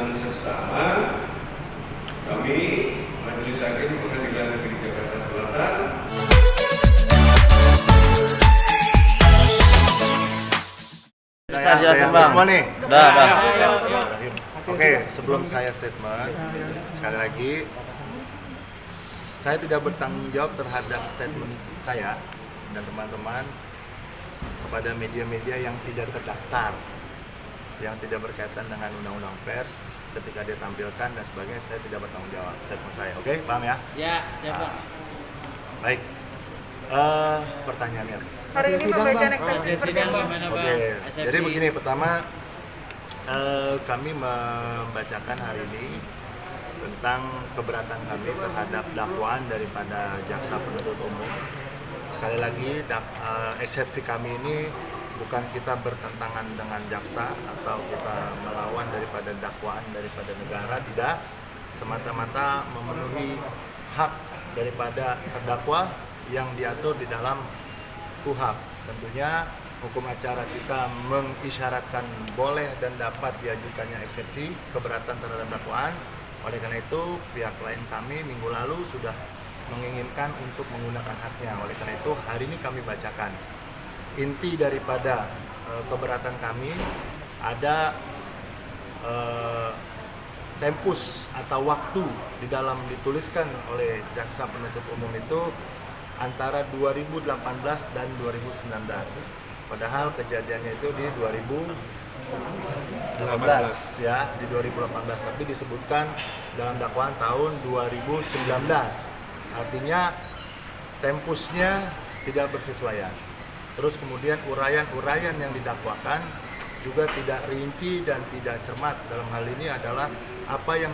dengan seksama kami Majelis Hakim Pengadilan Negeri Jakarta Selatan Bisa jelasin Bang? Semua nih. Dah. Oke, sebelum saya statement, sekali lagi saya tidak bertanggung jawab terhadap statement saya dan teman-teman kepada media-media yang tidak terdaftar, yang tidak berkaitan dengan undang-undang pers ketika dia tampilkan dan sebagainya. Saya tidak bertanggung jawab statement saya. Oke, paham ya? Ya, siap Bang. Baik. Pertanyaannya. Hari ini pembacaan eksepsi Proses seperti sidang apa? gimana Bang? Oke, SFI. jadi begini, pertama kami membacakan hari ini tentang keberatan kami terhadap dakwaan daripada jaksa penuntut umum. Sekali lagi, eksepsi kami ini bukan kita bertentangan dengan jaksa atau kita melawan daripada dakwaan daripada negara, tidak. Semata-mata memenuhi hak daripada terdakwa yang diatur di dalam KUHP. Tentunya hukum acara kita mengisyaratkan boleh dan dapat diajukannya eksepsi keberatan terhadap dakwaan. Oleh karena itu, pihak lain kami minggu lalu sudah menginginkan untuk menggunakan haknya. Oleh karena itu, hari ini kami bacakan. Inti daripada keberatan kami ada tempus atau waktu di dalam dituliskan oleh jaksa penuntut umum itu antara 2018 dan 2019. Padahal kejadiannya itu di 2018 ya, di 2018, tapi disebutkan dalam dakwaan tahun 2019. Artinya tempusnya tidak bersesuaian. Terus kemudian uraian-uraian yang didakwakan juga tidak rinci dan tidak cermat. Dalam hal ini adalah apa yang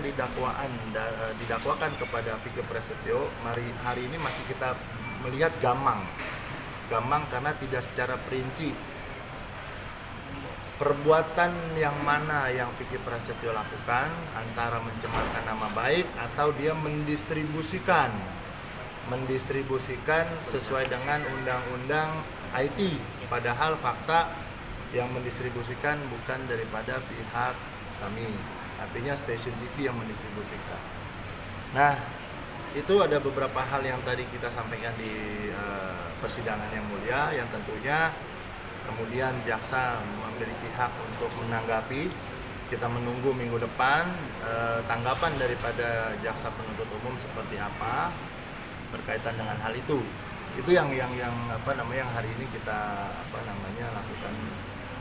didakwakan kepada Vicky Prasetyo. Hari ini masih kita melihat gamang karena tidak secara perinci perbuatan yang mana yang Vicky Prasetyo lakukan, antara mencemarkan nama baik atau dia mendistribusikan sesuai dengan undang-undang IT, padahal fakta yang mendistribusikan bukan daripada pihak kami, artinya stasiun TV yang mendistribusikan. Nah, itu ada beberapa hal yang tadi kita sampaikan di persidangan yang mulia, yang tentunya kemudian jaksa memiliki hak untuk menanggapi. Kita menunggu minggu depan tanggapan daripada jaksa penuntut umum seperti apa berkaitan dengan hal itu. Itu yang hari ini kita lakukan.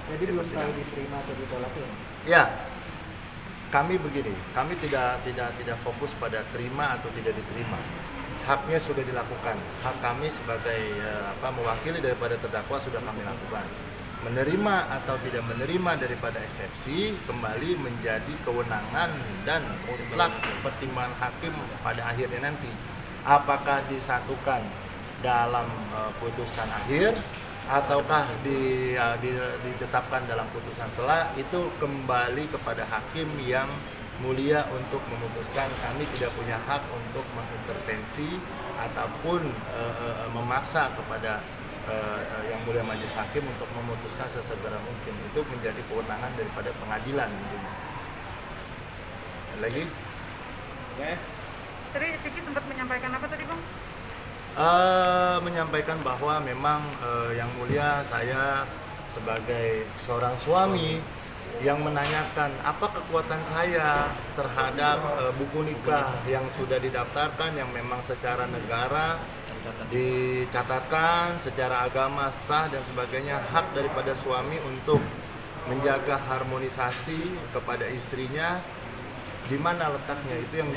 Jadi belum tahu diterima atau ditolak ya? Ya, kami begini, kami tidak fokus pada terima atau tidak diterima. Haknya sudah dilakukan. Hak kami sebagai mewakili daripada terdakwa sudah kami lakukan. Menerima atau tidak menerima daripada eksepsi kembali menjadi kewenangan dan mutlak pertimbangan hakim pada akhirnya nanti. Apakah disatukan dalam putusan akhir ataukah ditetapkan dalam putusan selah, itu kembali kepada hakim yang mulia untuk memutuskan. Kami tidak punya hak untuk mengintervensi ataupun memaksa kepada yang mulia majelis hakim untuk memutuskan sesegera mungkin. Itu menjadi kewenangan daripada pengadilan. Lagi? Tadi Vicky sempat menyampaikan apa tadi Bang? Menyampaikan bahwa memang yang mulia saya sebagai seorang suami yang menanyakan apa kekuatan saya terhadap buku nikah yang sudah didaftarkan, yang memang secara negara dicatatkan, secara agama sah dan sebagainya, hak daripada suami untuk menjaga harmonisasi kepada istrinya, di mana letaknya, itu yang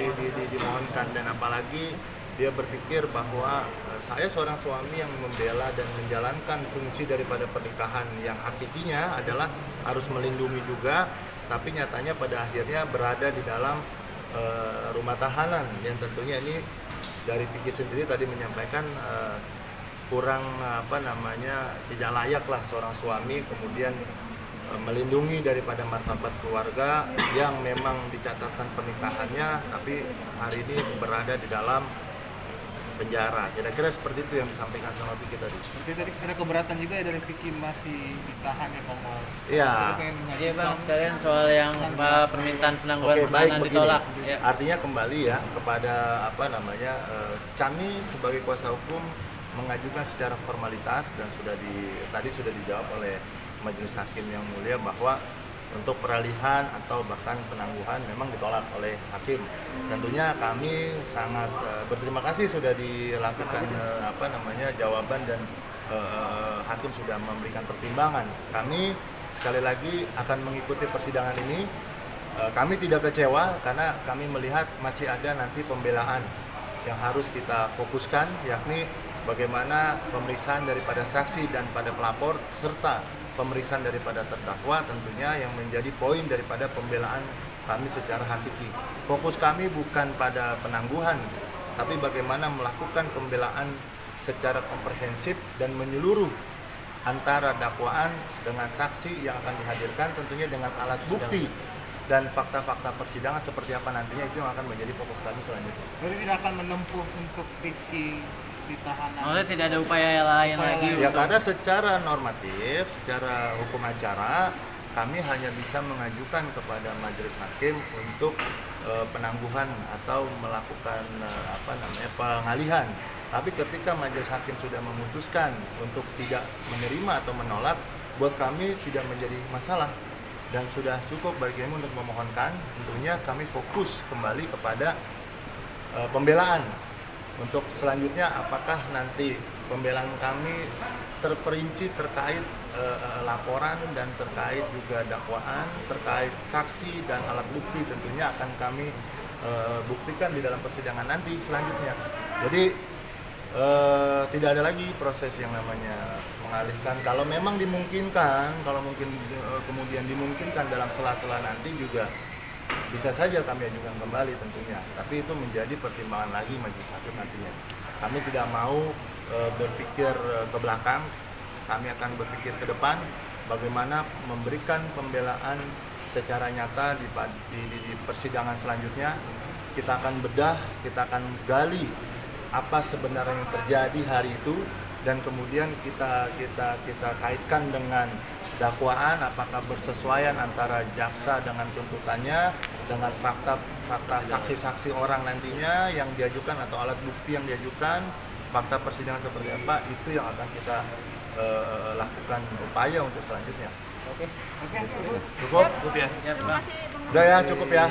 dimohonkan. Dan apalagi dia berpikir bahwa saya seorang suami yang membela dan menjalankan fungsi daripada pernikahan yang hakikinya adalah harus melindungi juga, tapi nyatanya pada akhirnya berada di dalam rumah tahanan, yang tentunya ini dari Vicky sendiri tadi menyampaikan kurang tidak layak lah seorang suami kemudian melindungi daripada martabat keluarga yang memang dicatatkan pernikahannya, tapi hari ini berada di dalam penjara. Kira-kira seperti itu yang disampaikan sama Vicky tadi. Berarti tadi ada keberatan juga ya dari Vicky masih ditahan ya Bang Mas. Iya. Kita pengen Iya mengajukan- bang, sekalian soal yang permintaan penangguhan Oke, baik penahanan begini. ditolak. Ya. Artinya kembali ya kepada kami sebagai kuasa hukum mengajukan secara formalitas dan tadi sudah dijawab oleh Majelis Hakim yang mulia bahwa untuk peralihan atau bahkan penangguhan memang ditolak oleh hakim. Tentunya kami sangat berterima kasih sudah dilakukan jawaban dan hakim sudah memberikan pertimbangan. Kami sekali lagi akan mengikuti persidangan ini. Kami tidak kecewa karena kami melihat masih ada nanti pembelaan yang harus kita fokuskan, yakni bagaimana pemeriksaan daripada saksi dan pada pelapor serta pemeriksaan daripada terdakwa tentunya yang menjadi poin daripada pembelaan kami secara hakiki. Fokus kami bukan pada penangguhan, tapi bagaimana melakukan pembelaan secara komprehensif dan menyeluruh antara dakwaan dengan saksi yang akan dihadirkan tentunya dengan alat bukti dan fakta-fakta persidangan seperti apa nantinya itu yang akan menjadi fokus kami selanjutnya. Berarti tidak akan menempuh untuk Vicky ditahan. Maksudnya tidak ada upaya lain lagi Ya untuk karena secara normatif, secara hukum acara kami hanya bisa mengajukan kepada majelis hakim untuk penangguhan atau melakukan pengalihan. Tapi ketika majelis hakim sudah memutuskan untuk tidak menerima atau menolak, buat kami tidak menjadi masalah dan sudah cukup bagi kami untuk memohonkan. Tentunya kami fokus kembali kepada pembelaan. Untuk selanjutnya apakah nanti pembelaan kami terperinci terkait laporan dan terkait juga dakwaan, terkait saksi dan alat bukti tentunya akan kami buktikan di dalam persidangan nanti selanjutnya. Jadi tidak ada lagi proses yang namanya mengalihkan. Kalau memang dimungkinkan, kemudian dimungkinkan dalam sela-sela nanti juga bisa saja kami ajukan kembali tentunya, tapi itu menjadi pertimbangan lagi majelis hakim nantinya. Kami tidak mau berpikir ke belakang, kami akan berpikir ke depan bagaimana memberikan pembelaan secara nyata di persidangan selanjutnya. Kita akan bedah, kita akan gali apa sebenarnya yang terjadi hari itu dan kemudian kita kaitkan dengan dakwaan, apakah bersesuaian antara jaksa dengan tuntutannya dengan fakta saksi-saksi orang nantinya yang diajukan atau alat bukti yang diajukan, fakta persidangan seperti apa, itu yang akan kita lakukan upaya untuk selanjutnya. Oke. Cukup? ya, Terima Bang. kasih Bang. Udah ya, cukup ya.